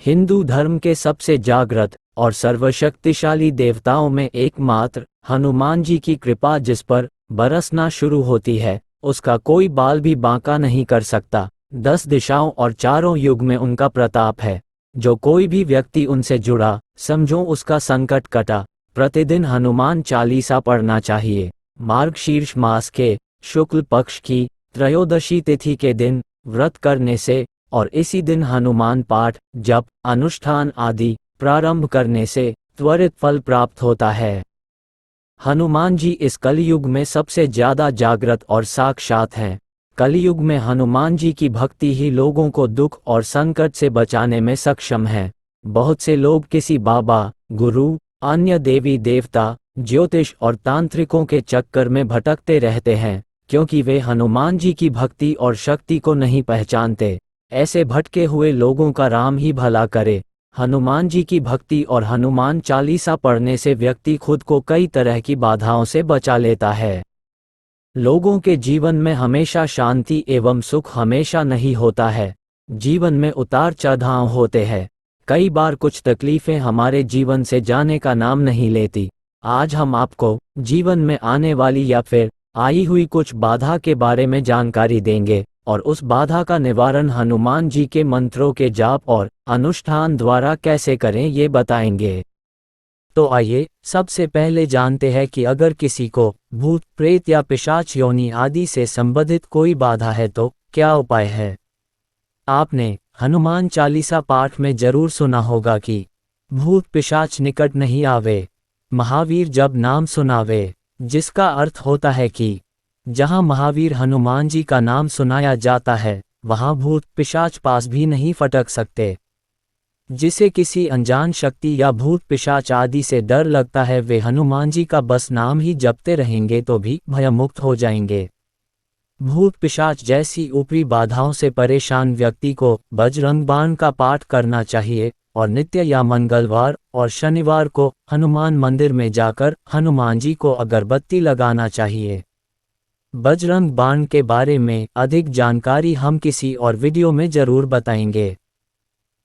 हिंदू धर्म के सबसे जागृत और सर्वशक्तिशाली देवताओं में एकमात्र हनुमान जी की कृपा जिस पर बरसना शुरू होती है, उसका कोई बाल भी बांका नहीं कर सकता। 10 दिशाओं और चारों युग में उनका प्रताप है। जो कोई भी व्यक्ति उनसे जुड़ा, समझो उसका संकट कटा। प्रतिदिन हनुमान चालीसा पढ़ना चाहिए। मार्गशीर्ष मास के शुक्ल पक्ष की त्रयोदशी तिथि के दिन व्रत करने से और इसी दिन हनुमान पाठ, जप, अनुष्ठान आदि प्रारंभ करने से त्वरित फल प्राप्त होता है। हनुमान जी इस कलयुग में सबसे ज्यादा जागृत और साक्षात हैं। कलयुग में हनुमान जी की भक्ति ही लोगों को दुख और संकट से बचाने में सक्षम है। बहुत से लोग किसी बाबा, गुरु, अन्य देवी देवता, ज्योतिष और तांत्रिकों के चक्कर में भटकते रहते हैं, क्योंकि वे हनुमान जी की भक्ति और शक्ति को नहीं पहचानते। ऐसे भटके हुए लोगों का राम ही भला करे। हनुमान जी की भक्ति और हनुमान चालीसा पढ़ने से व्यक्ति खुद को कई तरह की बाधाओं से बचा लेता है। लोगों के जीवन में हमेशा शांति एवं सुख हमेशा नहीं होता है। जीवन में उतार चढ़ाव होते हैं। कई बार कुछ तकलीफें हमारे जीवन से जाने का नाम नहीं लेती। आज हम आपको जीवन में आने वाली या फिर आई हुई कुछ बाधा के बारे में जानकारी देंगे और उस बाधा का निवारण हनुमान जी के मंत्रों के जाप और अनुष्ठान द्वारा कैसे करें ये बताएंगे। तो आइए सबसे पहले जानते हैं कि अगर किसी को भूत, प्रेत या पिशाच योनि आदि से संबंधित कोई बाधा है तो क्या उपाय है। आपने हनुमान चालीसा पाठ में जरूर सुना होगा कि भूत पिशाच निकट नहीं आवे, महावीर जब नाम सुनावे, जिसका अर्थ होता है कि जहां महावीर हनुमान जी का नाम सुनाया जाता है, वहां भूत पिशाच पास भी नहीं फटक सकते। जिसे किसी अनजान शक्ति या भूत पिशाच आदि से डर लगता है, वे हनुमान जी का बस नाम ही जपते रहेंगे तो भी भयमुक्त हो जाएंगे। भूत पिशाच जैसी ऊपरी बाधाओं से परेशान व्यक्ति को बजरंग बाण का पाठ करना चाहिए और नित्य या मंगलवार और शनिवार को हनुमान मंदिर में जाकर हनुमान जी को अगरबत्ती लगाना चाहिए। बजरंग बाण के बारे में अधिक जानकारी हम किसी और वीडियो में जरूर बताएंगे।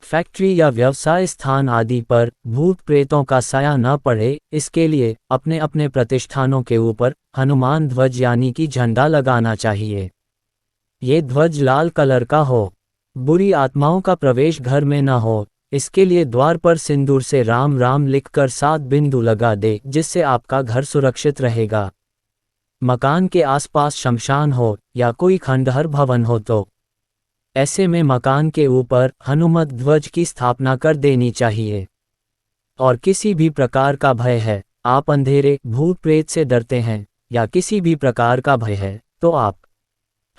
फैक्ट्री या व्यवसाय स्थान आदि पर भूत प्रेतों का साया न पड़े, इसके लिए अपने अपने प्रतिष्ठानों के ऊपर हनुमान ध्वज यानी कि झंडा लगाना चाहिए। ये ध्वज लाल कलर का हो। बुरी आत्माओं का प्रवेश घर में न हो, इसके लिए द्वार पर सिंदूर से राम राम लिखकर 7 बिंदु लगा दे, जिससे आपका घर सुरक्षित रहेगा। मकान के आसपास शमशान हो या कोई खंडहर भवन हो तो ऐसे में मकान के ऊपर हनुमत ध्वज की स्थापना कर देनी चाहिए। और किसी भी प्रकार का भय है, आप अंधेरे, भूत प्रेत से डरते हैं या किसी भी प्रकार का भय है, तो आप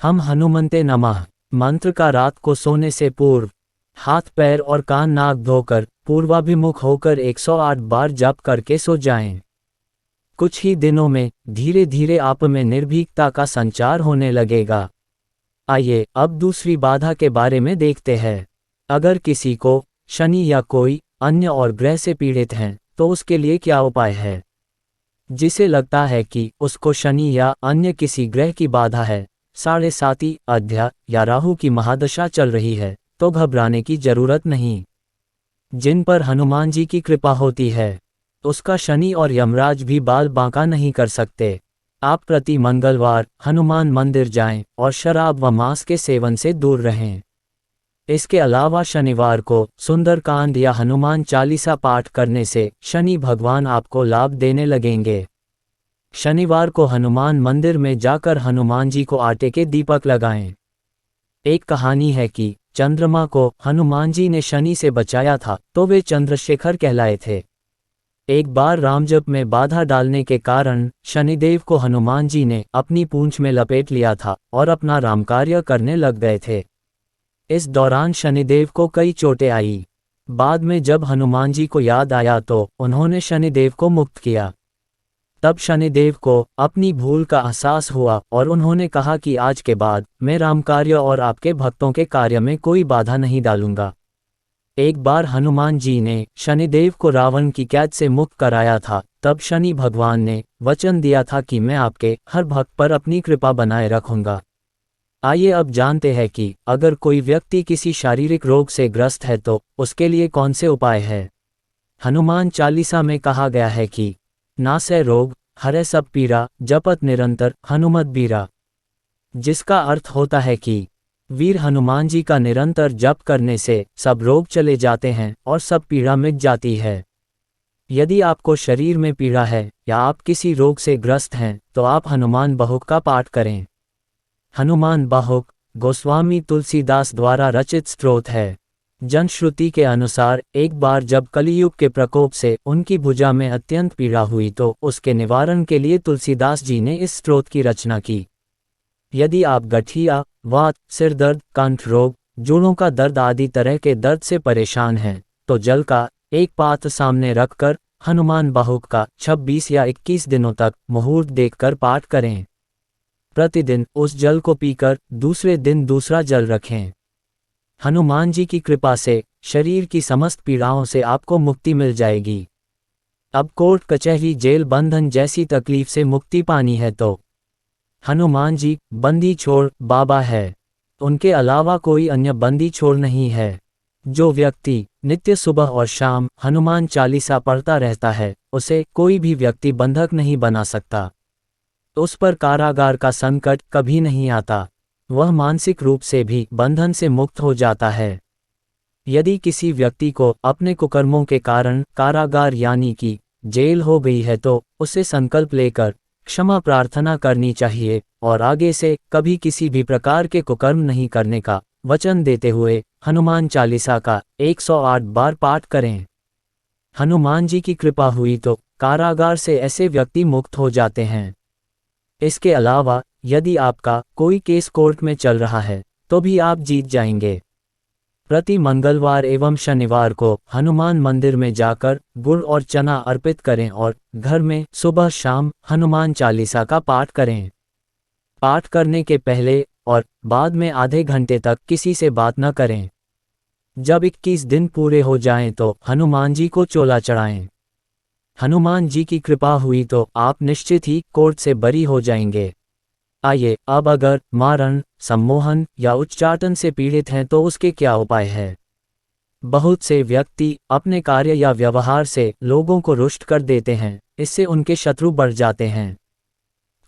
हम हनुमन्ते नमः मंत्र का रात को सोने से पूर्व हाथ पैर और कान नाक धोकर पूर्वाभिमुख होकर 108 बार जप करके सो जाएं। कुछ ही दिनों में धीरे धीरे आप में निर्भीकता का संचार होने लगेगा। आइए अब दूसरी बाधा के बारे में देखते हैं। अगर किसी को शनि या कोई अन्य और ग्रह से पीड़ित हैं, तो उसके लिए क्या उपाय है। जिसे लगता है कि उसको शनि या अन्य किसी ग्रह की बाधा है, 7.5 अध्याय या राहु की महादशा चल रही है, तो घबराने की जरूरत नहीं। जिन पर हनुमान जी की कृपा होती है, उसका शनि और यमराज भी बाल बांका नहीं कर सकते। आप प्रति मंगलवार हनुमान मंदिर जाएं और शराब व मांस के सेवन से दूर रहें। इसके अलावा शनिवार को सुंदरकांड या हनुमान चालीसा पाठ करने से शनि भगवान आपको लाभ देने लगेंगे। शनिवार को हनुमान मंदिर में जाकर हनुमान जी को आटे के दीपक लगाएं। एक कहानी है कि चंद्रमा को हनुमान जी ने शनि से बचाया था, तो वे चंद्रशेखर कहलाए थे। एक बार रामजप में बाधा डालने के कारण शनिदेव को हनुमान जी ने अपनी पूंछ में लपेट लिया था और अपना रामकार्य करने लग गए थे। इस दौरान शनिदेव को कई चोटें आई। बाद में जब हनुमान जी को याद आया तो उन्होंने शनिदेव को मुक्त किया। तब शनिदेव को अपनी भूल का एहसास हुआ और उन्होंने कहा कि आज के बाद मैं रामकार्य और आपके भक्तों के कार्य में कोई बाधा नहीं डालूंगा। एक बार हनुमान जी ने शनिदेव को रावण की कैद से मुक्त कराया था। तब शनि भगवान ने वचन दिया था कि मैं आपके हर भक्त पर अपनी कृपा बनाए रखूंगा। आइए अब जानते हैं कि अगर कोई व्यक्ति किसी शारीरिक रोग से ग्रस्त है तो उसके लिए कौन से उपाय है। हनुमान चालीसा में कहा गया है कि नासै रोग हरै सब पीड़ा जपत निरंतर हनुमत बीरा, जिसका अर्थ होता है कि वीर हनुमान जी का निरंतर जप करने से सब रोग चले जाते हैं और सब पीड़ा मिट जाती है। यदि आपको शरीर में पीड़ा है या आप किसी रोग से ग्रस्त हैं तो आप हनुमान बाहुक का पाठ करें। हनुमान बाहुक गोस्वामी तुलसीदास द्वारा रचित स्तोत्र है। जनश्रुति के अनुसार एक बार जब कलियुग के प्रकोप से उनकी भुजा में अत्यंत पीड़ा हुई तो उसके निवारण के लिए तुलसीदास जी ने इस स्तोत्र की रचना की। यदि आप गठिया, वात, सिर दर्द, कंठ रोग, जोड़ों का दर्द आदि तरह के दर्द से परेशान हैं तो जल का एक पात्र सामने रखकर हनुमान बाहुक का 26 या 21 दिनों तक मुहूर्त देखकर पाठ करें। प्रतिदिन उस जल को पीकर दूसरे दिन दूसरा जल रखें। हनुमान जी की कृपा से शरीर की समस्त पीड़ाओं से आपको मुक्ति मिल जाएगी। अब कोर्ट कचहरी जेल बंधन जैसी तकलीफ से मुक्ति पानी है तो हनुमान जी बंदी छोड़ बाबा है, उनके अलावा कोई अन्य बंदी छोड़ नहीं है। जो व्यक्ति नित्य सुबह और शाम हनुमान चालीसा पढ़ता रहता है उसे कोई भी व्यक्ति बंधक नहीं बना सकता। उस पर कारागार का संकट कभी नहीं आता, वह मानसिक रूप से भी बंधन से मुक्त हो जाता है। यदि किसी व्यक्ति को अपने कुकर्मों के कारण कारागार यानी कि जेल हो गई है तो उसे संकल्प लेकर क्षमा प्रार्थना करनी चाहिए और आगे से कभी किसी भी प्रकार के कुकर्म नहीं करने का वचन देते हुए हनुमान चालीसा का 108 बार पाठ करें। हनुमान जी की कृपा हुई तो कारागार से ऐसे व्यक्ति मुक्त हो जाते हैं। इसके अलावा यदि आपका कोई केस कोर्ट में चल रहा है तो भी आप जीत जाएंगे। प्रति मंगलवार एवं शनिवार को हनुमान मंदिर में जाकर गुड़ और चना अर्पित करें और घर में सुबह शाम हनुमान चालीसा का पाठ करें। पाठ करने के पहले और बाद में आधे घंटे तक किसी से बात न करें। जब 21 दिन पूरे हो जाएं तो हनुमान जी को चोला चढ़ाएं। हनुमान जी की कृपा हुई तो आप निश्चित ही कोर्ट से बरी हो जाएंगे। आइए अब अगर मारण, सम्मोहन या उच्चाटन से पीड़ित हैं तो उसके क्या उपाय है। बहुत से व्यक्ति अपने कार्य या व्यवहार से लोगों को रुष्ट कर देते हैं, इससे उनके शत्रु बढ़ जाते हैं।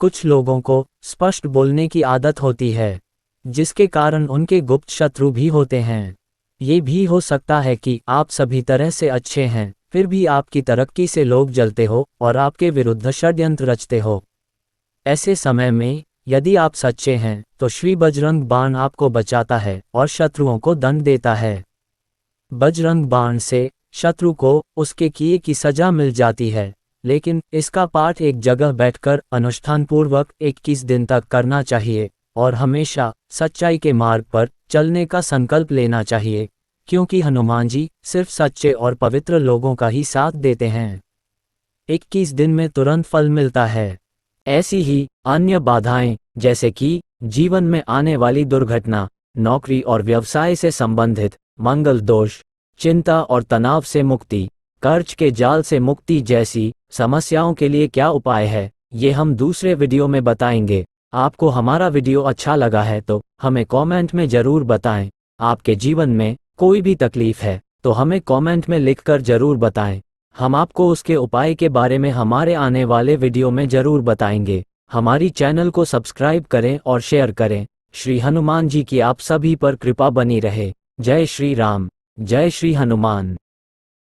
कुछ लोगों को स्पष्ट बोलने की आदत होती है जिसके कारण उनके गुप्त शत्रु भी होते हैं। ये भी हो सकता है कि आप सभी तरह से अच्छे हैं फिर भी आपकी तरक्की से लोग जलते हो और आपके विरुद्ध षड्यंत्र रचते हो। ऐसे समय में यदि आप सच्चे हैं तो श्री बजरंग बाण आपको बचाता है और शत्रुओं को दंड देता है। बजरंग बाण से शत्रु को उसके किए की सजा मिल जाती है, लेकिन इसका पाठ एक जगह बैठकर अनुष्ठानपूर्वक 21 दिन तक करना चाहिए और हमेशा सच्चाई के मार्ग पर चलने का संकल्प लेना चाहिए, क्योंकि हनुमान जी सिर्फ सच्चे और पवित्र लोगों का ही साथ देते हैं। 21 दिन में तुरंत फल मिलता है। ऐसी ही अन्य बाधाएं जैसे कि जीवन में आने वाली दुर्घटना, नौकरी और व्यवसाय से संबंधित मंगल दोष, चिंता और तनाव से मुक्ति, कर्ज के जाल से मुक्ति जैसी समस्याओं के लिए क्या उपाय है, ये हम दूसरे वीडियो में बताएंगे। आपको हमारा वीडियो अच्छा लगा है तो हमें कमेंट में जरूर बताएं। आपके जीवन में कोई भी तकलीफ है तो हमें कमेंट में लिखकर जरूर बताएं। हम आपको उसके उपाय के बारे में हमारे आने वाले वीडियो में जरूर बताएंगे। हमारी चैनल को सब्सक्राइब करें और शेयर करें। श्री हनुमान जी की आप सभी पर कृपा बनी रहे। जय श्री राम, जय श्री हनुमान।